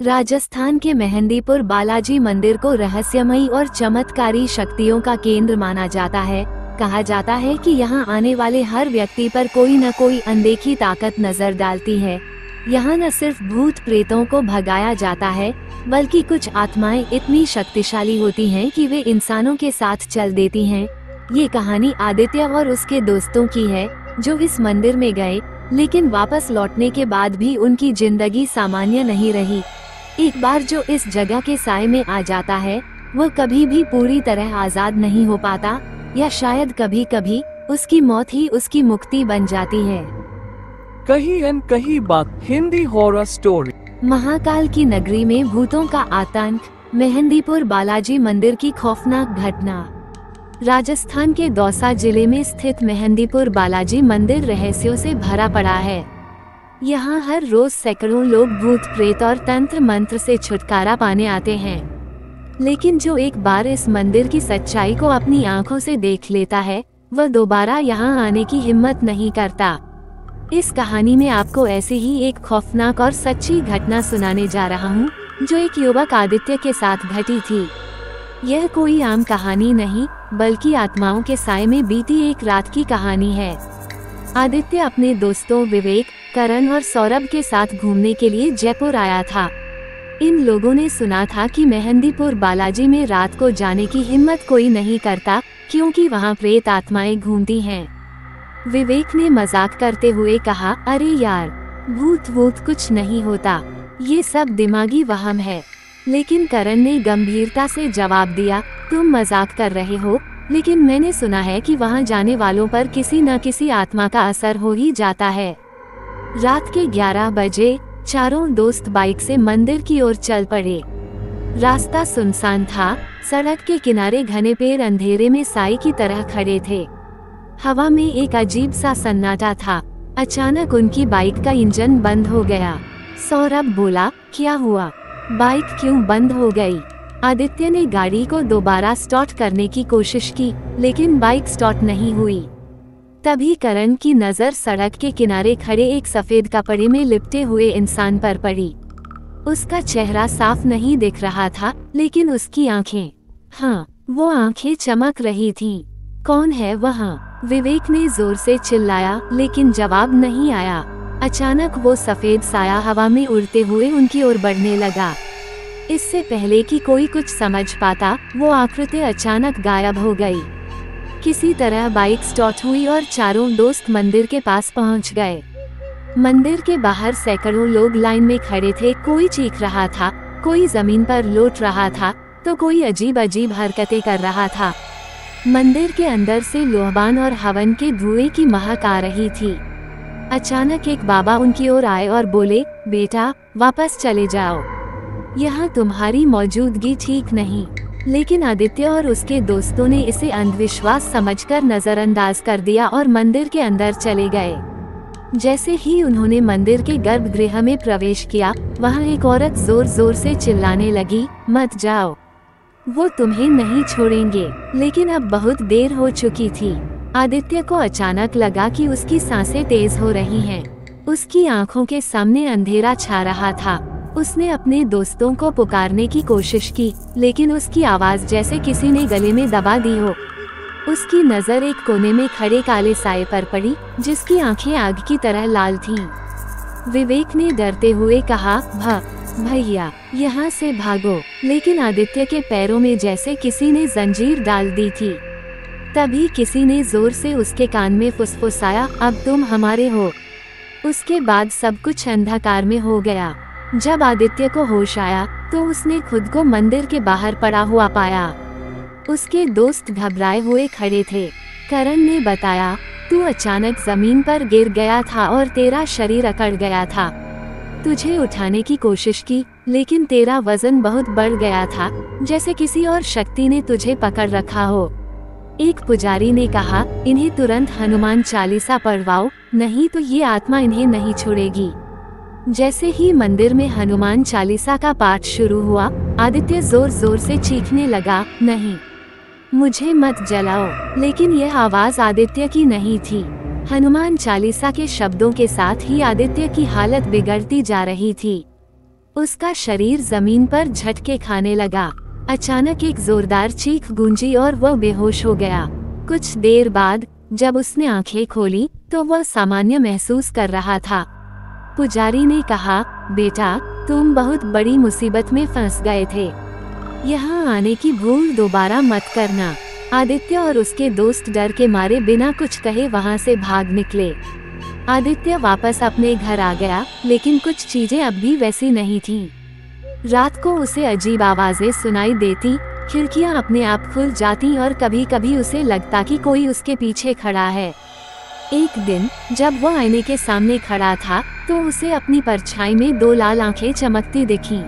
राजस्थान के मेहंदीपुर बालाजी मंदिर को रहस्यमयी और चमत्कारी शक्तियों का केंद्र माना जाता है। कहा जाता है कि यहाँ आने वाले हर व्यक्ति पर कोई न कोई अनदेखी ताकत नजर डालती है। यहाँ न सिर्फ भूत प्रेतों को भगाया जाता है, बल्कि कुछ आत्माएं इतनी शक्तिशाली होती हैं कि वे इंसानों के साथ चल देती हैं। ये कहानी आदित्य और उसके दोस्तों की है, जो इस मंदिर में गए, लेकिन वापस लौटने के बाद भी उनकी जिंदगी सामान्य नहीं रही। एक बार जो इस जगह के साए में आ जाता है, वो कभी भी पूरी तरह आजाद नहीं हो पाता, या शायद कभी कभी उसकी मौत ही उसकी मुक्ति बन जाती है। कहीं न कहीं बात हिंदी हॉरर स्टोरी। महाकाल की नगरी में भूतों का आतंक, मेहंदीपुर बालाजी मंदिर की खौफनाक घटना। राजस्थान के दौसा जिले में स्थित मेहंदीपुर बालाजी मंदिर रहस्यों से भरा पड़ा है। यहाँ हर रोज सैकड़ों लोग भूत प्रेत और तंत्र मंत्र से छुटकारा पाने आते हैं, लेकिन जो एक बार इस मंदिर की सच्चाई को अपनी आंखों से देख लेता है, वह दोबारा यहाँ आने की हिम्मत नहीं करता। इस कहानी में आपको ऐसी ही एक खौफनाक और सच्ची घटना सुनाने जा रहा हूँ, जो एक युवक आदित्य के साथ घटी थी। यह कोई आम कहानी नहीं, बल्कि आत्माओं के साए में बीती एक रात की कहानी है। आदित्य अपने दोस्तों विवेक, करण और सौरभ के साथ घूमने के लिए जयपुर आया था। इन लोगों ने सुना था कि मेहंदीपुर बालाजी में रात को जाने की हिम्मत कोई नहीं करता, क्योंकि वहां प्रेत आत्माएं घूमती हैं। विवेक ने मजाक करते हुए कहा, अरे यार, भूत वूत कुछ नहीं होता, ये सब दिमागी वहम है। लेकिन करण ने गंभीरता से जवाब दिया, तुम मजाक कर रहे हो, लेकिन मैंने सुना है कि वहां जाने वालों पर किसी न किसी आत्मा का असर हो ही जाता है। रात के 11 बजे चारों दोस्त बाइक से मंदिर की ओर चल पड़े। रास्ता सुनसान था, सड़क के किनारे घने पेड़ अंधेरे में साई की तरह खड़े थे। हवा में एक अजीब सा सन्नाटा था। अचानक उनकी बाइक का इंजन बंद हो गया। सौरभ बोला, क्या हुआ, बाइक क्यों बंद हो गई? आदित्य ने गाड़ी को दोबारा स्टार्ट करने की कोशिश की, लेकिन बाइक स्टार्ट नहीं हुई। तभी करण की नजर सड़क के किनारे खड़े एक सफेद कपड़े में लिपटे हुए इंसान पर पड़ी। उसका चेहरा साफ नहीं दिख रहा था, लेकिन उसकी आंखें, हाँ, वो आंखें चमक रही थीं। कौन है वहाँ? विवेक ने जोर से चिल्लाया, लेकिन जवाब नहीं आया। अचानक वो सफेद साया हवा में उड़ते हुए उनकी ओर बढ़ने लगा। इससे पहले कि कोई कुछ समझ पाता, वो आकृति अचानक गायब हो गई। किसी तरह बाइक स्टार्ट हुई और चारों दोस्त मंदिर के पास पहुंच गए। मंदिर के बाहर सैकड़ों लोग लाइन में खड़े थे। कोई चीख रहा था, कोई जमीन पर लौट रहा था, तो कोई अजीब अजीब हरकतें कर रहा था। मंदिर के अंदर से लोहबान और हवन के धुएं की महक आ रही थी। अचानक एक बाबा उनकी ओर आए और बोले, बेटा, वापस चले जाओ, यहाँ तुम्हारी मौजूदगी ठीक नहीं। लेकिन आदित्य और उसके दोस्तों ने इसे अंधविश्वास समझकर नजरअंदाज कर दिया और मंदिर के अंदर चले गए। जैसे ही उन्होंने मंदिर के गर्भगृह में प्रवेश किया, वहाँ एक औरत जोर जोर से चिल्लाने लगी, मत जाओ, वो तुम्हें नहीं छोड़ेंगे। लेकिन अब बहुत देर हो चुकी थी। आदित्य को अचानक लगा कि उसकी सांसें तेज हो रही हैं। उसकी आंखों के सामने अंधेरा छा रहा था। उसने अपने दोस्तों को पुकारने की कोशिश की, लेकिन उसकी आवाज जैसे किसी ने गले में दबा दी हो। उसकी नजर एक कोने में खड़े काले साए पर पड़ी, जिसकी आंखें आग की तरह लाल थीं। विवेक ने डरते हुए कहा, भैया, यहाँ से भागो। लेकिन आदित्य के पैरों में जैसे किसी ने जंजीर डाल दी थी। तभी किसी ने जोर से उसके कान में फुसफुसाया, अब तुम हमारे हो। उसके बाद सब कुछ अंधकार में हो गया। जब आदित्य को होश आया, तो उसने खुद को मंदिर के बाहर पड़ा हुआ पाया। उसके दोस्त घबराए हुए खड़े थे। करण ने बताया, तू अचानक जमीन पर गिर गया था और तेरा शरीर अकड़ गया था। तुझे उठाने की कोशिश की, लेकिन तेरा वजन बहुत बढ़ गया था, जैसे किसी और शक्ति ने तुझे पकड़ रखा हो। एक पुजारी ने कहा, इन्हें तुरंत हनुमान चालीसा पढ़वाओ, नहीं तो ये आत्मा इन्हें नहीं छोड़ेगी। जैसे ही मंदिर में हनुमान चालीसा का पाठ शुरू हुआ, आदित्य जोर जोर से चीखने लगा, नहीं, मुझे मत जलाओ। लेकिन यह आवाज आदित्य की नहीं थी। हनुमान चालीसा के शब्दों के साथ ही आदित्य की हालत बिगड़ती जा रही थी। उसका शरीर जमीन पर झटके खाने लगा। अचानक एक जोरदार चीख गूंजी और वह बेहोश हो गया। कुछ देर बाद जब उसने आंखें खोली तो वह सामान्य महसूस कर रहा था। पुजारी ने कहा, बेटा, तुम बहुत बड़ी मुसीबत में फंस गए थे। यहाँ आने की भूल दोबारा मत करना। आदित्य और उसके दोस्त डर के मारे बिना कुछ कहे वहाँ से भाग निकले। आदित्य वापस अपने घर आ गया, लेकिन कुछ चीजें अब भी वैसी नहीं थीं। रात को उसे अजीब आवाजें सुनाई देती, खिड़कियां अपने आप खुल जाती और कभी कभी उसे लगता कि कोई उसके पीछे खड़ा है। एक दिन जब वह आईने के सामने खड़ा था तो उसे अपनी परछाई में 2 लाल आंखें चमकती दिखीं।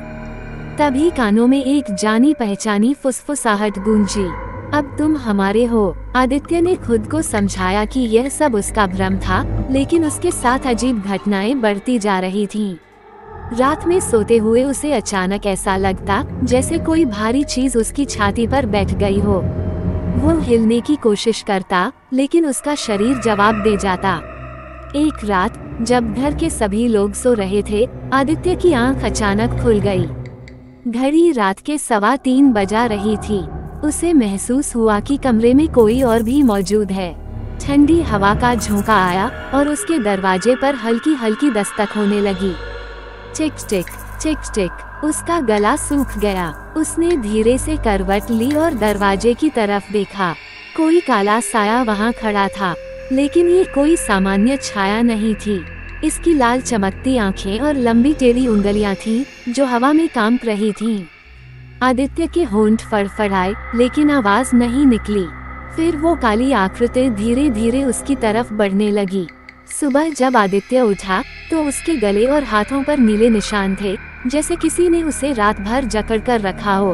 तभी कानों में एक जानी पहचानी फुसफुसाहट गूंजी। अब तुम हमारे हो। आदित्य ने खुद को समझाया कि यह सब उसका भ्रम था, लेकिन उसके साथ अजीब घटनाएं बढ़ती जा रही थीं। रात में सोते हुए उसे अचानक ऐसा लगता जैसे कोई भारी चीज उसकी छाती पर बैठ गई हो। वो हिलने की कोशिश करता, लेकिन उसका शरीर जवाब दे जाता। एक रात जब घर के सभी लोग सो रहे थे, आदित्य की आंख अचानक खुल गई। घड़ी रात के 3:15 बजा रही थी। उसे महसूस हुआ कि कमरे में कोई और भी मौजूद है। ठंडी हवा का झोंका आया और उसके दरवाजे पर हल्की हल्की दस्तक होने लगी। टिक टिक टिक टिक। उसका गला सूख गया। उसने धीरे से करवट ली और दरवाजे की तरफ देखा। कोई काला साया वहां खड़ा था, लेकिन ये कोई सामान्य छाया नहीं थी। इसकी लाल चमकती आंखें और लंबी टेढ़ी उंगलियां थीं, जो हवा में कांप रही थीं। आदित्य के होंठ फड़फड़ाए, लेकिन आवाज नहीं निकली। फिर वो काली आकृति धीरे धीरे उसकी तरफ बढ़ने लगी। सुबह जब आदित्य उठा तो उसके गले और हाथों पर नीले निशान थे, जैसे किसी ने उसे रात भर जकड़ कर रखा हो।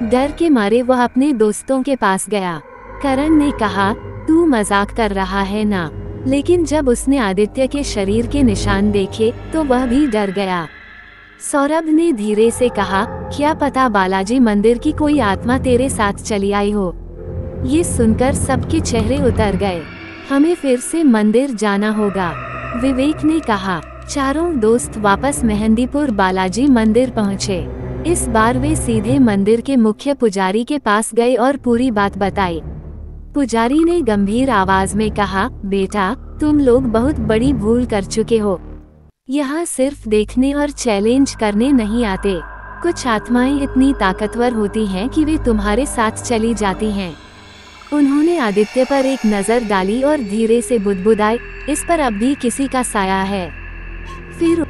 डर के मारे वह अपने दोस्तों के पास गया। करण ने कहा, तू मजाक कर रहा है ना? लेकिन जब उसने आदित्य के शरीर के निशान देखे तो वह भी डर गया। सौरभ ने धीरे से कहा, क्या पता बालाजी मंदिर की कोई आत्मा तेरे साथ चली आई हो। ये सुनकर सबके चेहरे उतर गए। हमें फिर से मंदिर जाना होगा, विवेक ने कहा। चारों दोस्त वापस मेहंदीपुर बालाजी मंदिर पहुँचे। इस बार वे सीधे मंदिर के मुख्य पुजारी के पास गए और पूरी बात बताई। पुजारी ने गंभीर आवाज में कहा, बेटा, तुम लोग बहुत बड़ी भूल कर चुके हो। यहाँ सिर्फ देखने और चैलेंज करने नहीं आते। कुछ आत्माएं इतनी ताकतवर होती हैं कि वे तुम्हारे साथ चली जाती हैं। उन्होंने आदित्य पर एक नजर डाली और धीरे से बुदबुदाए, इस पर अब भी किसी का साया है। फिर